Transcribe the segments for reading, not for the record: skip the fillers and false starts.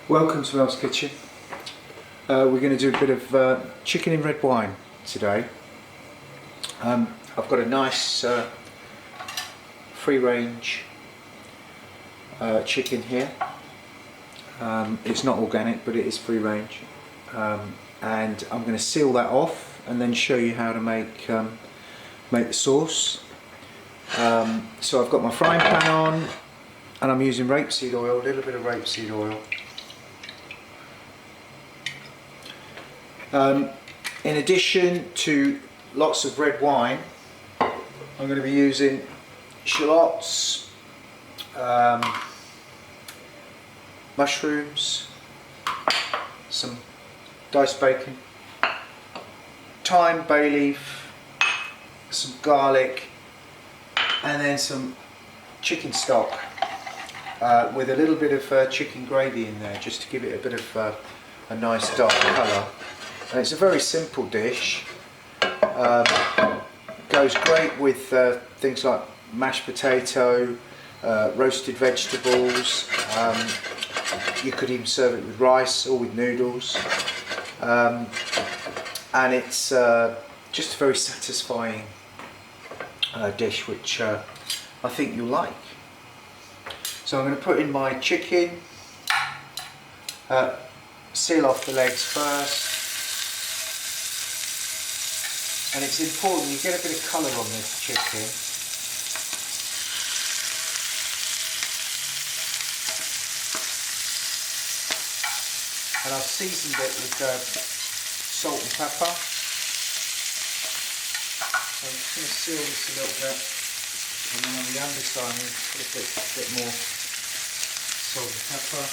Welcome to Mel's Kitchen. We're going to do a bit of chicken in red wine today. I've got a nice free range chicken here. It's not organic, but it is free range, and I'm going to seal that off and then show you how to make the sauce. So I've got my frying pan on and I'm using rapeseed oil, a little bit of rapeseed oil. In addition to lots of red wine, I'm going to be using shallots, mushrooms, some diced bacon, thyme, bay leaf, some garlic, and then some chicken stock with a little bit of chicken gravy in there, just to give it a bit of a nice dark colour. And it's a very simple dish. Goes great with things like mashed potato, roasted vegetables. You could even serve it with rice or with noodles. And it's just a very satisfying dish, which I think you'll like. So I'm going to put in my chicken, seal off the legs first. And it's important you get a bit of colour on this chicken. And I've seasoned it with salt and pepper. So I'm just going to seal this a little bit, and then on the underside I'm going to put a bit more salt and pepper.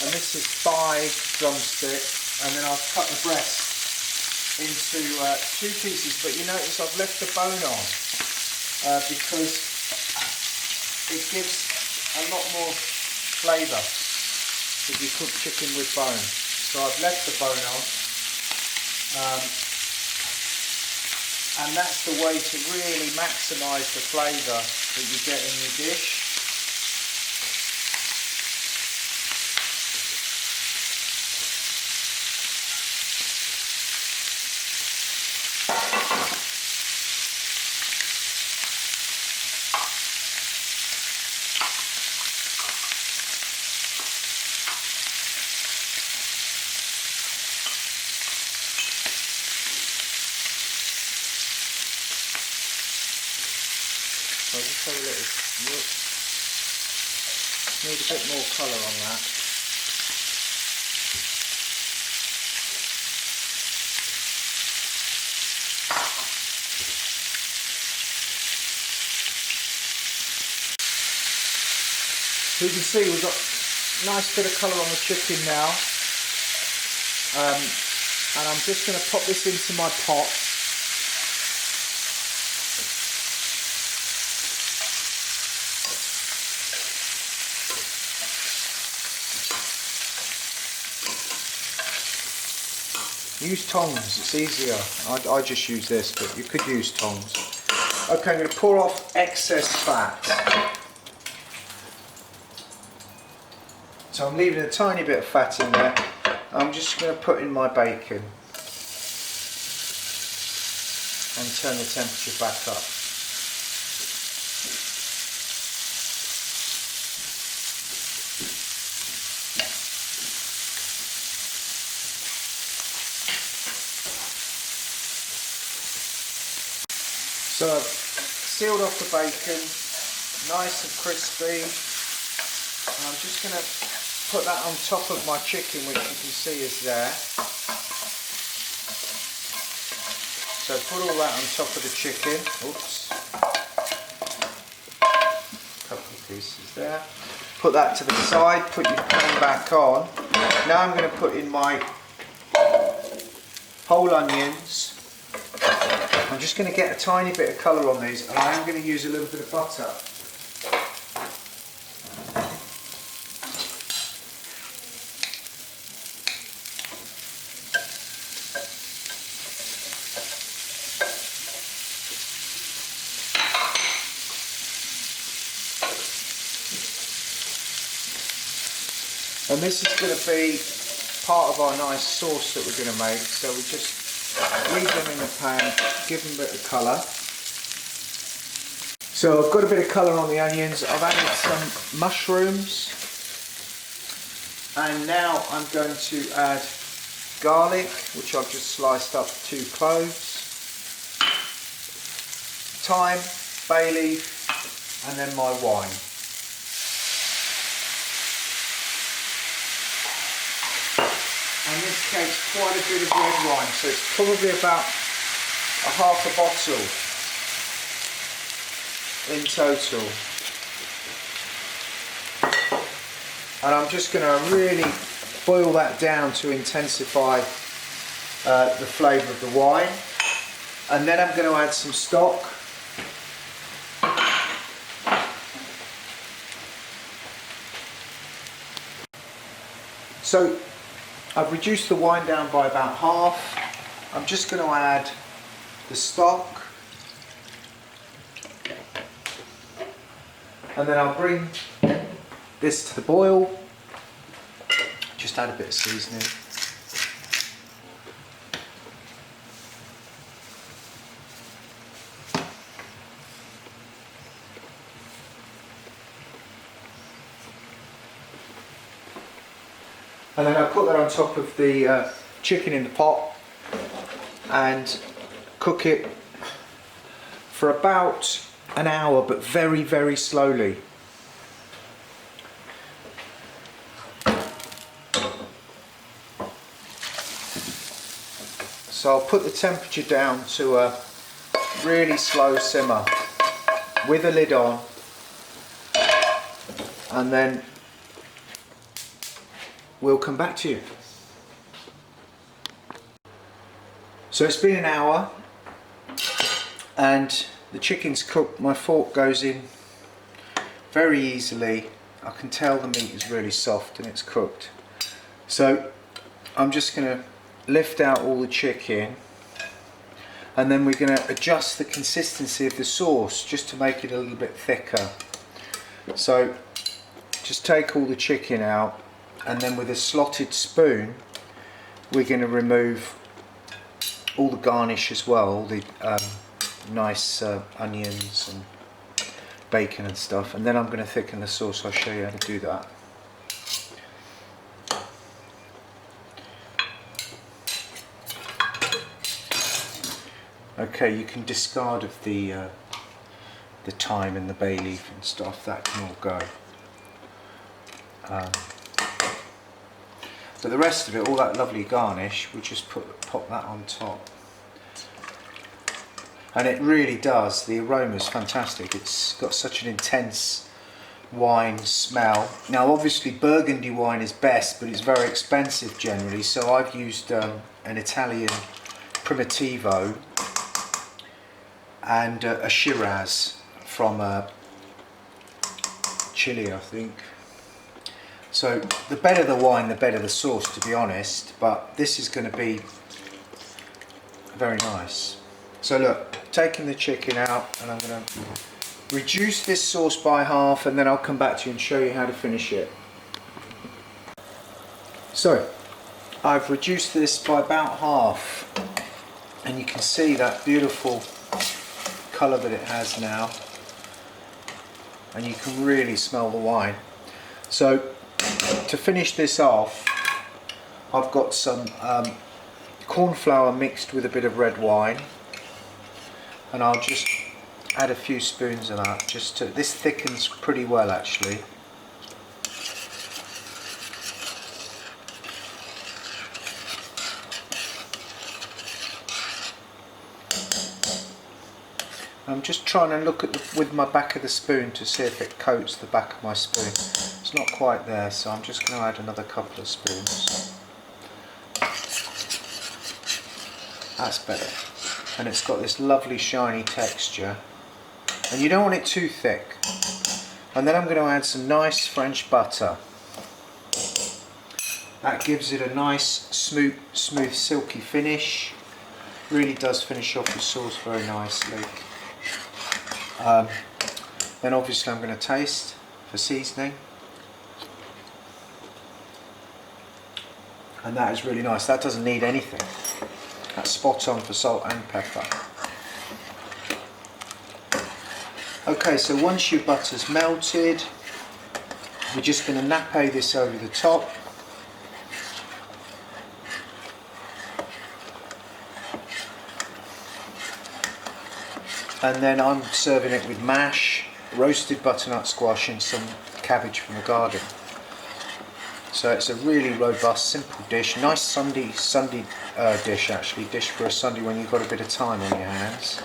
And this is 5 drumsticks, and then I've cut the breast into 2 pieces, but you notice I've left the bone on because it gives a lot more flavour if you cook chicken with bone. So I've left the bone on, and that's the way to really maximise the flavour that you get in your dish. So I'll just have a little look. Need a bit more colour on that. So you can see we've got a nice bit of colour on the chicken now. And I'm just going to pop this into my pot. Use tongs, it's easier. I just use this, but you could use tongs. Okay, I'm going to pour off excess fat. So I'm leaving a tiny bit of fat in there. I'm just going to put in my bacon and turn the temperature back up. So I've sealed off the bacon, nice and crispy, and I'm just going to put that on top of my chicken, which you can see is there. So put all that on top of the chicken. Oops. A couple of pieces there. Put that to the side, put your pan back on. Now I'm going to put in my whole onions. I'm just going to get a tiny bit of colour on these, and I am going to use a little bit of butter. And this is going to be part of our nice sauce that we're going to make. So we just leave them in the pan, give them a bit of colour. So I've got a bit of colour on the onions. I've added some mushrooms. And now I'm going to add garlic, which I've just sliced up 2 cloves. Thyme, bay leaf, and then my wine. And this takes quite a bit of red wine, so it's probably about a half a bottle in total. And I'm just going to really boil that down to intensify the flavour of the wine. And then I'm going to add some stock. So I've reduced the wine down by about half. I'm just going to add the stock, and then I'll bring this to the boil. Just add a bit of seasoning. And then I'll put that on top of the chicken in the pot and cook it for about an hour, but very, very slowly. So I'll put the temperature down to a really slow simmer with a lid on, and then we'll come back to you. So it's been an hour and the chicken's cooked. My fork goes in very easily. I can tell the meat is really soft and it's cooked. So I'm just going to lift out all the chicken, and then we're going to adjust the consistency of the sauce just to make it a little bit thicker. So just take all the chicken out, and then with a slotted spoon we're going to remove all the garnish as well, all the nice onions and bacon and stuff, and then I'm going to thicken the sauce. I'll show you how to do that. Okay, you can discard of the thyme and the bay leaf and stuff, that can all go. But the rest of it, all that lovely garnish, we just pop that on top. And it really does, the aroma's fantastic. It's got such an intense wine smell. Now obviously Burgundy wine is best, but it's very expensive generally, so I've used an Italian Primitivo and a Shiraz from Chile, I think. So the better the wine, the better the sauce, to be honest, but this is going to be very nice. So look, taking the chicken out, and I'm going to reduce this sauce by half, and then I'll come back to you and show you how to finish it. So I've reduced this by about half, and you can see that beautiful colour that it has now, and you can really smell the wine. So to finish this off, I've got some corn flour mixed with a bit of red wine, and I'll just add a few spoons of that. This thickens pretty well actually. I'm just trying to look at with my back of the spoon to see if it coats the back of my spoon. It's not quite there, so I'm just going to add another couple of spoons. That's better. And it's got this lovely shiny texture. And you don't want it too thick. And then I'm going to add some nice French butter. That gives it a nice smooth silky finish. Really does finish off the sauce very nicely. Then obviously I'm going to taste for seasoning. And that is really nice. That doesn't need anything. That's spot on for salt and pepper. Okay, so once your butter's melted, we're just going to nappe this over the top. And then I'm serving it with mash, roasted butternut squash and some cabbage from the garden. So it's a really robust, simple dish. Nice Sunday dish actually. Dish for a Sunday when you've got a bit of time on your hands.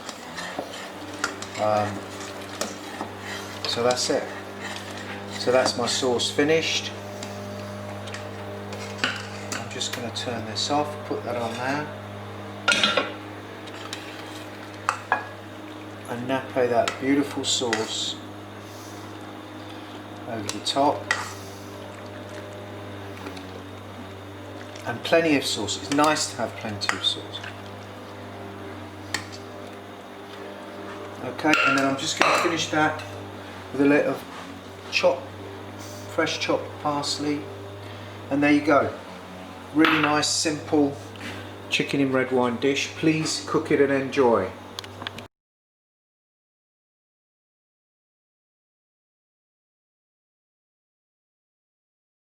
So that's it. So that's my sauce finished. I'm just going to turn this off, put that on there. And nappe that beautiful sauce over the top. And plenty of sauce. It's nice to have plenty of sauce. Okay, and then I'm just going to finish that with a little fresh chopped parsley. And there you go. Really nice, simple chicken in red wine dish. Please cook it and enjoy.